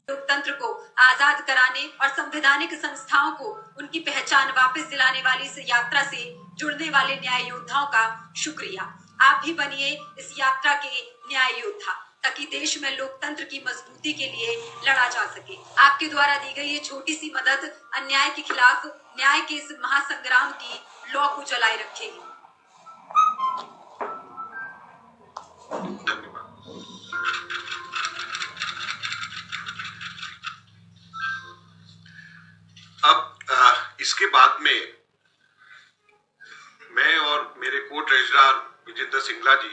लोकतंत्र को आजाद कराने और संवैधानिक संस्थाओं को उनकी पहचान वापस दिलाने वाली इस यात्रा से जुड़ने वाले न्याय योद्धाओं का शुक्रिया। आप भी बनिए इस यात्रा के न्याय योद्धा, ताकि देश में लोकतंत्र की मजबूती के लिए लड़ा जा सके। आपके द्वारा दी गई ये छोटी सी मदद अन्याय के खिलाफ न्याय के इस महासंग्राम की लौ को जलाए रखेगी। इसके बाद में मैं और मेरे को ट्रेजरर विजेंद्र सिंगला जी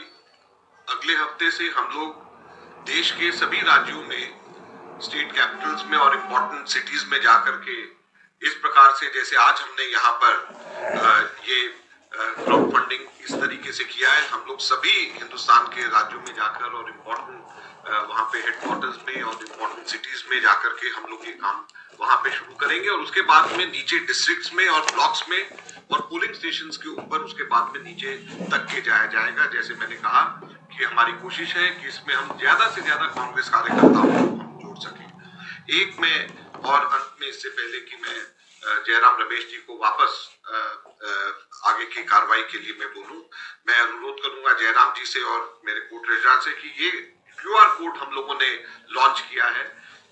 अगले हफ्ते से हम लोग देश के सभी राज्यों में स्टेट कैपिटल्स में और इम्पोर्टेंट सिटीज में जाकर के इस प्रकार से जैसे आज हमने यहाँ पर ये क्राउड फंडिंग इस तरीके से किया है, हम लोग सभी हिंदुस्तान के राज्यों में जाकर और इम्पोर्टेंट वहाँ पे हेडक्वार्टर्स में और इम्पोर्टेंट सिटीज में जाकर के हम लोग ये काम वहाँ पे शुरू करेंगे और उसके बाद में नीचे डिस्ट्रिक्ट्स में और ब्लॉक्स में और पोलिंग स्टेशंस के ऊपर उसके बाद में नीचे तक के जाया जाएगा। जैसे मैंने कहा कि हमारी कोशिश है कि इसमें हम ज्यादा से ज्यादा कांग्रेस कार्यकर्ताओं को हम जोड़ सकें। एक मैं और अंत में इससे पहले कि मैं जयराम रमेश जी को वापस आगे की कार्रवाई के लिए मैं बोलूं, मैं अनुरोध करूंगा जयराम जी से और मेरे को ट्रेजरर से कि ये QR कोड हम लोगों ने लॉन्च किया है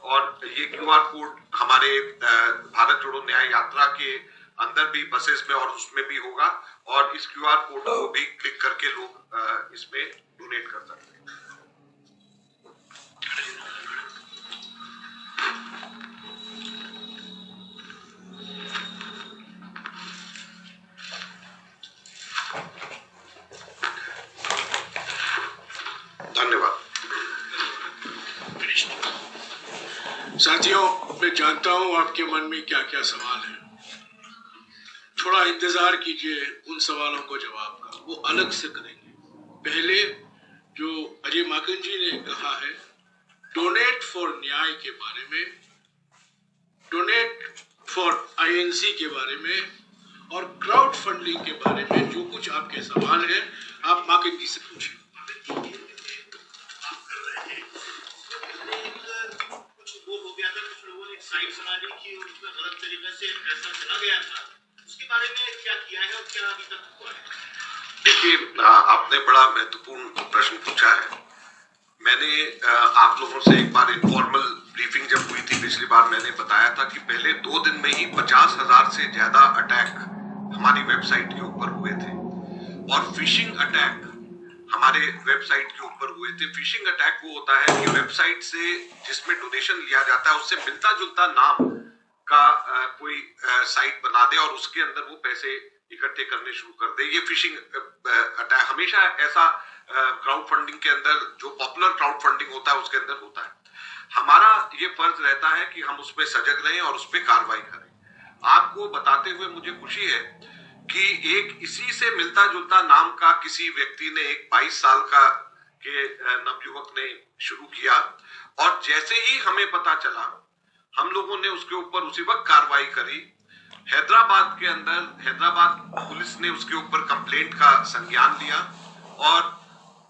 और ये QR कोड हमारे भारत जोड़ो न्याय यात्रा के अंदर भी बसेस में और उसमें भी होगा और इस QR कोड को भी क्लिक करके लोग इसमें डोनेट कर सकते हैं। धन्यवाद। साथियों, मैं जानता हूं आपके मन में क्या क्या सवाल है। थोड़ा इंतजार कीजिए उन सवालों को जवाब का, वो अलग से करेंगे। पहले जो अजय माकन जी ने कहा है डोनेट फॉर न्याय के बारे में, डोनेट फॉर INC के बारे में और क्राउड फंडिंग के बारे में जो कुछ आपके सवाल हैं आप माकन जी से पूछें। साइड बना दी कि उसमें गलत तरीके से फैसला चला गया था, उसके बारे में क्या किया है और क्या अभी तक हुआ है? देखिए, आपने बड़ा महत्वपूर्ण प्रश्न पूछा है। मैंने आप लोगों से एक बार इनफॉर्मल ब्रीफिंग जब हुई थी पिछली बार, मैंने बताया था कि पहले 2 दिन में ही 50,000 से ज्यादा अटैक हमारी वेबसाइट के ऊपर हुए थे और फिशिंग अटैक हमारे वेबसाइट के ऊपर हुए थे। फिशिंग अटैक वो होता है कि वेबसाइट से जिसमें डोनेशन लिया जाता है उससे मिलता जुलता नाम का कोई साइट बना दे और उसके अंदर वो पैसे इकट्ठे करने शुरू कर दे। ये फिशिंग अटैक हमेशा ऐसा क्राउड फंडिंग के अंदर, जो पॉपुलर क्राउड फंडिंग होता है उसके अंदर होता है। हमारा ये फर्ज रहता है कि हम उस पर सजग रहें और उस पर कार्रवाई करें। आपको बताते हुए मुझे खुशी है कि एक इसी से मिलता जुलता नाम का किसी व्यक्ति ने, एक 22 साल का के नवयुवक ने शुरू किया और जैसे ही हमें पता चला हम लोगों ने उसके ऊपर उसी वक्त कार्रवाई करी। हैदराबाद के अंदर हैदराबाद पुलिस ने उसके ऊपर कंप्लेंट का संज्ञान लिया और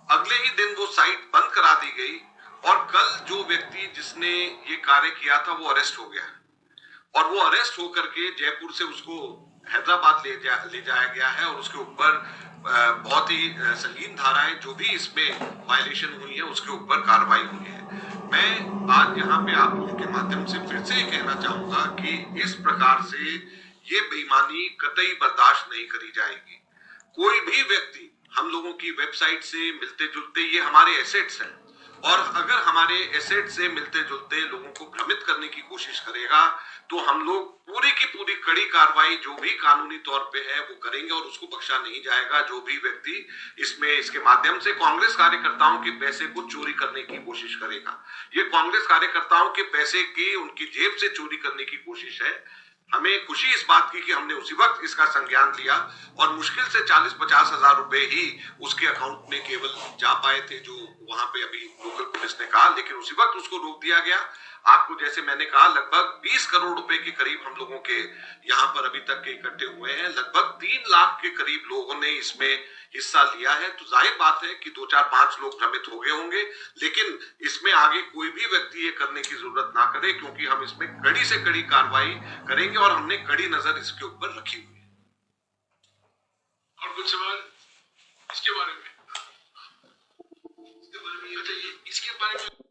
अगले ही दिन वो साइट बंद करा दी गई और कल जो व्यक्ति जिसने ये कार्य किया था वो अरेस्ट हो गया और वो अरेस्ट होकर के जयपुर से उसको हैदराबाद ले जाया गया है और उसके ऊपर बहुत ही संगीन धाराएं जो भी इसमें वायलेशन हुई है उसके ऊपर कार्रवाई हुई है। मैं आज यहाँ पे आप लोगों के माध्यम से फिर से कहना चाहूंगा कि इस प्रकार से ये बेईमानी कतई बर्दाश्त नहीं करी जाएगी। कोई भी व्यक्ति हम लोगों की वेबसाइट से मिलते जुलते, ये हमारे एसेट्स हैं और अगर हमारे एसेट से मिलते जुलते लोगों को भ्रमित करने की कोशिश करेगा तो हम लोग पूरी की पूरी कड़ी कार्रवाई जो भी कानूनी तौर पे है वो करेंगे और उसको बख्शा नहीं जाएगा। जो भी व्यक्ति इसके माध्यम से कांग्रेस कार्यकर्ताओं के पैसे को चोरी करने की कोशिश करेगा, ये कांग्रेस कार्यकर्ताओं के पैसे की उनकी जेब से चोरी करने की कोशिश है। हमें खुशी इस बात की कि हमने उसी वक्त इसका संज्ञान लिया और मुश्किल से 40-50 हजार रुपए ही उसके अकाउंट में केवल जा पाए थे जो वहां पे अभी लोकल पुलिस ने कहा, लेकिन उसी वक्त उसको रोक दिया गया। आपको जैसे मैंने कहा, लगभग 20 करोड़ रुपए के करीब हम लोगों के यहाँ पर अभी तक के इकट्ठे हुए हैं। लगभग 3 लाख के करीब लोगों ने इसमें हिस्सा लिया है। तो जाहिर बात है कि 2, 4, 5 लोग भ्रमित हो गए होंगे, लेकिन इसमें आगे कोई भी व्यक्ति ये करने की जरूरत ना करे, क्योंकि हम इसमें कड़ी से कड़ी कार्रवाई करेंगे और हमने कड़ी नजर इसके ऊपर रखी हुई है। और कुछ सवाल इसके बारे में? अच्छा, ये इसके बारे में